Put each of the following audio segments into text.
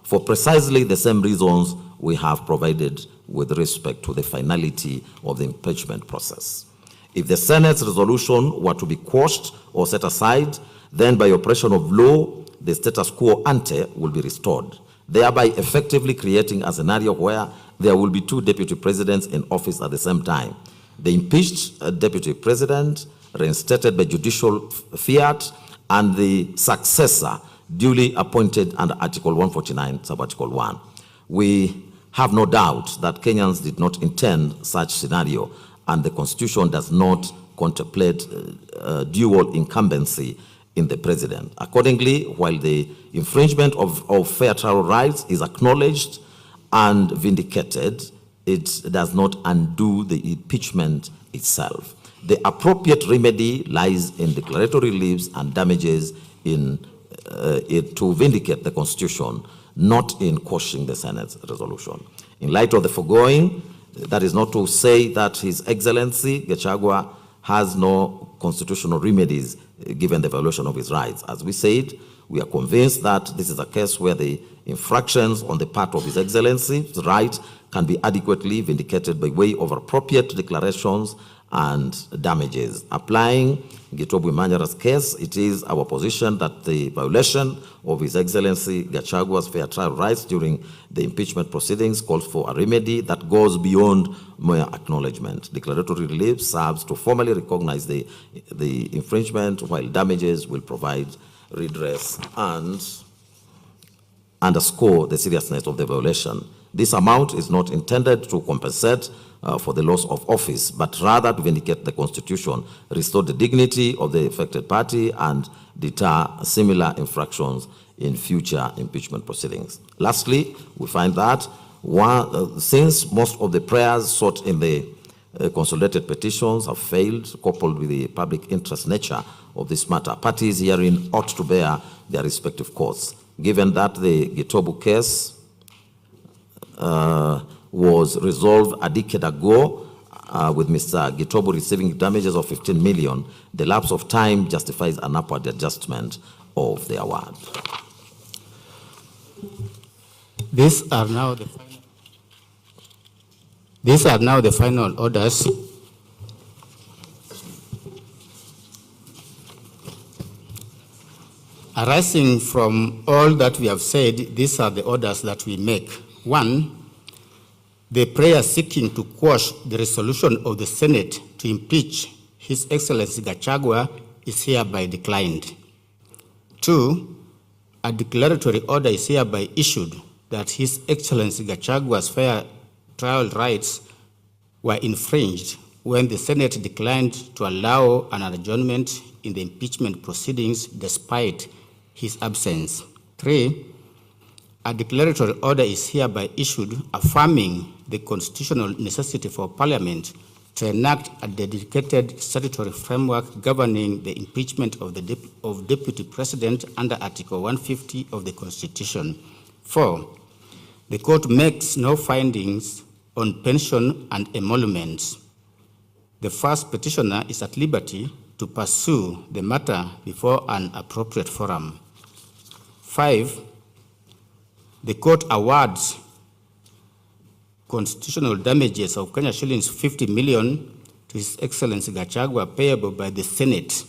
for precisely the same reasons we have provided with respect to the finality of the impeachment process. If the Senate's resolution were to be quashed or set aside, then by operation of law, the status quo ante will be restored, thereby effectively creating a scenario where there will be two deputy presidents in office at the same time. The impeached deputy president, reinstated by judicial fiat, and the successor duly appointed under Article 149, Sub-Article 1. We have no doubt that Kenyans did not intend such scenario, and the Constitution does not contemplate dual incumbency in the president. Accordingly, while the infringement of fair trial rights is acknowledged and vindicated, it does not undo the impeachment itself. The appropriate remedy lies in declaratory reliefs and damages in to vindicate the Constitution, not in quashing the Senate's resolution. In light of the foregoing, that is not to say that His Excellency Gachagua has no constitutional remedies given the violation of his rights. As we said, we are convinced that this is a case where the infractions on the part of His Excellency's right can be adequately vindicated by way of appropriate declarations and damages. Applying Gitwabu Imanyara's case, it is our position that the violation of His Excellency Gachagua's fair trial rights during the impeachment proceedings calls for a remedy that goes beyond mere acknowledgement. Declaratory relief serves to formally recognize the infringement, while damages will provide redress and underscore the seriousness of the violation. This amount is not intended to compensate for the loss of office, but rather to vindicate the Constitution, restore the dignity of the affected party, and deter similar infractions in future impeachment proceedings. Lastly, we find that since most of the prayers sought in the consolidated petitions have failed, coupled with the public interest nature of this matter, parties herein ought to bear their respective course. Given that the Gitobu case was resolved a decade ago with Mr. Gitobu receiving damages of 15 million, the lapse of time justifies an upward adjustment of the award. These are now the final orders. Arising from all that we have said, these are the orders that we make. 1, the prayer seeking to quash the resolution of the Senate to impeach His Excellency Gachagua is hereby declined. 2, a declaratory order is hereby issued that His Excellency Gachagua's fair trial rights were infringed when the Senate declined to allow an adjournment in the impeachment proceedings despite his absence. 3, a declaratory order is hereby issued affirming the constitutional necessity for Parliament to enact a dedicated statutory framework governing the impeachment of Deputy President under Article 150 of the Constitution. 4, the court makes no findings on pension and emoluments. The first petitioner is at liberty to pursue the matter before an appropriate forum. 5, the court awards constitutional damages of Kenya shillings 50 million to His Excellency Gachagua payable by the Senate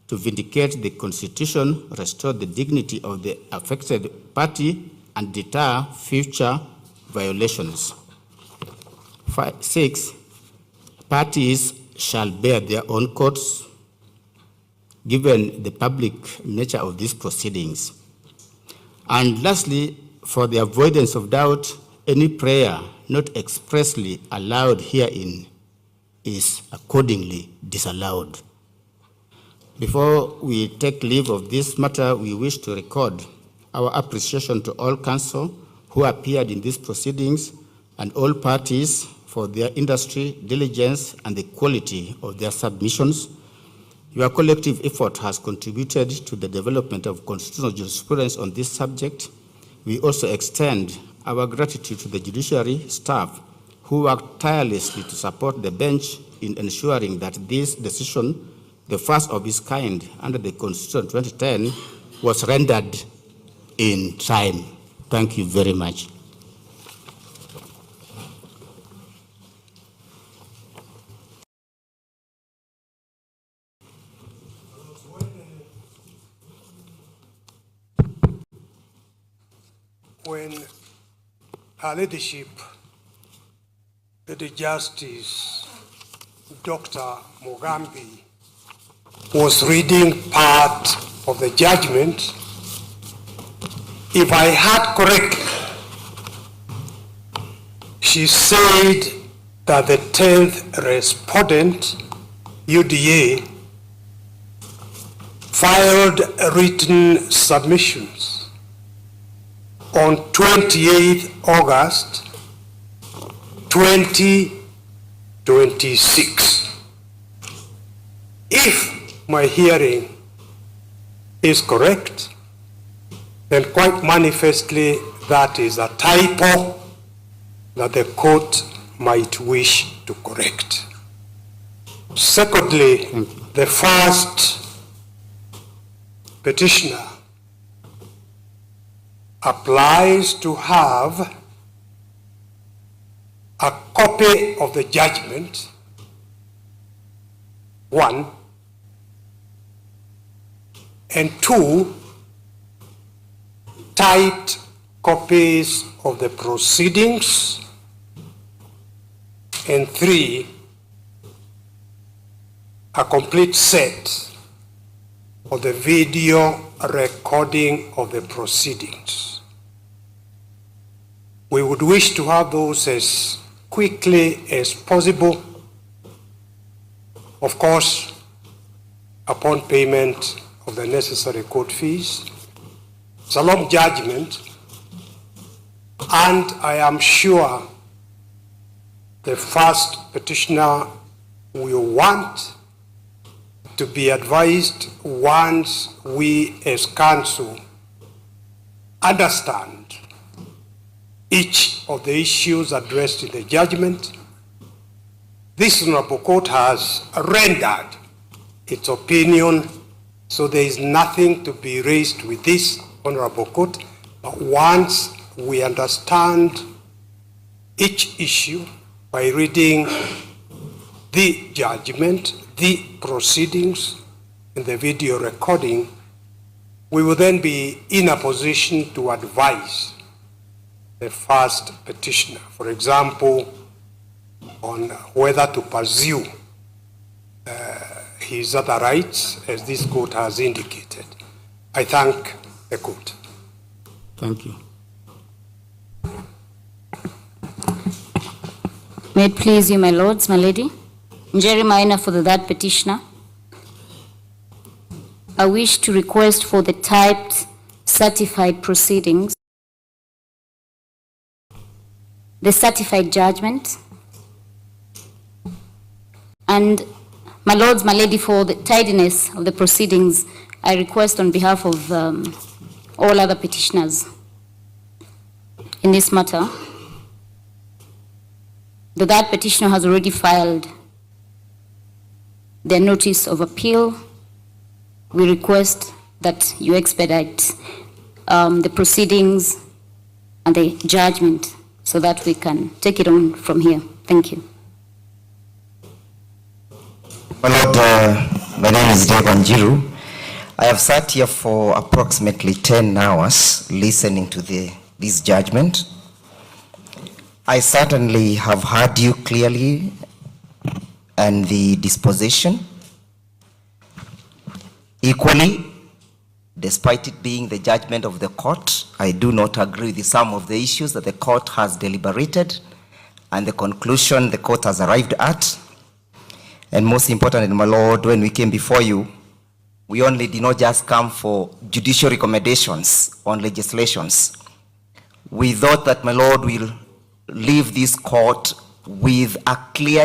to vindicate the Constitution, restore the dignity of the affected party, and deter future violations. 6, parties shall bear their own costs given the public nature of these proceedings. And lastly, for the avoidance of doubt, any prayer not expressly allowed herein is accordingly disallowed. Before we take leave of this matter, we wish to record our appreciation to all counsel who appeared in these proceedings and all parties for their industry, diligence, and the quality of their submissions. Your collective effort has contributed to the development of constitutional jurisprudence on this subject. We also extend our gratitude to the judiciary staff who worked tirelessly to support the bench in ensuring that this decision, the first of its kind under the Constitution 2010, was rendered in time. Thank you very much. When her leadership, the Justice Dr. Mugambi, was reading part of the judgment, if I heard correctly, she said that the 10th respondent, UDA, filed written submissions on 28th August 2026. If my hearing is correct, then quite manifestly that is a typo that the court might wish to correct. Secondly, the first petitioner applies to have a copy of the judgment, one, and two, typed copies of the proceedings, and three, a complete set of the video recording of the proceedings. We would wish to have those as quickly as possible, of course, upon payment of the necessary court fees. It's a long judgment, and I am sure the first petitioner will want to be advised once we as council understand each of the issues addressed in the judgment. This honorable court has rendered its opinion, so there is nothing to be raised with this honorable court. But once we understand each issue by reading the judgment, the proceedings, and the video recording, we will then be in a position to advise the first petitioner, for example, on whether to pursue his other rights, as this court has indicated. I thank the court. Thank you. May it please you, my lords, my lady. Njeri Maina for the third petitioner. I wish to request for the typed certified proceedings, the certified judgment, and my lords, my lady, for the tidiness of the proceedings, I request on behalf of all other petitioners in this matter. The third petitioner has already filed their notice of appeal. We request that you expedite the proceedings and the judgment so that we can take it on from here. Thank you. My Lord, my name is Devan Jiru. I have sat here for approximately 10 hours listening to this judgment. I certainly have heard you clearly and the disposition. Equally, despite it being the judgment of the court, I do not agree with some of the issues that the court has deliberated and the conclusion the court has arrived at. And most importantly, my Lord, when we came before you, we only did not just come for judicial recommendations on legislations. We thought that, my Lord, will leave this court with a clear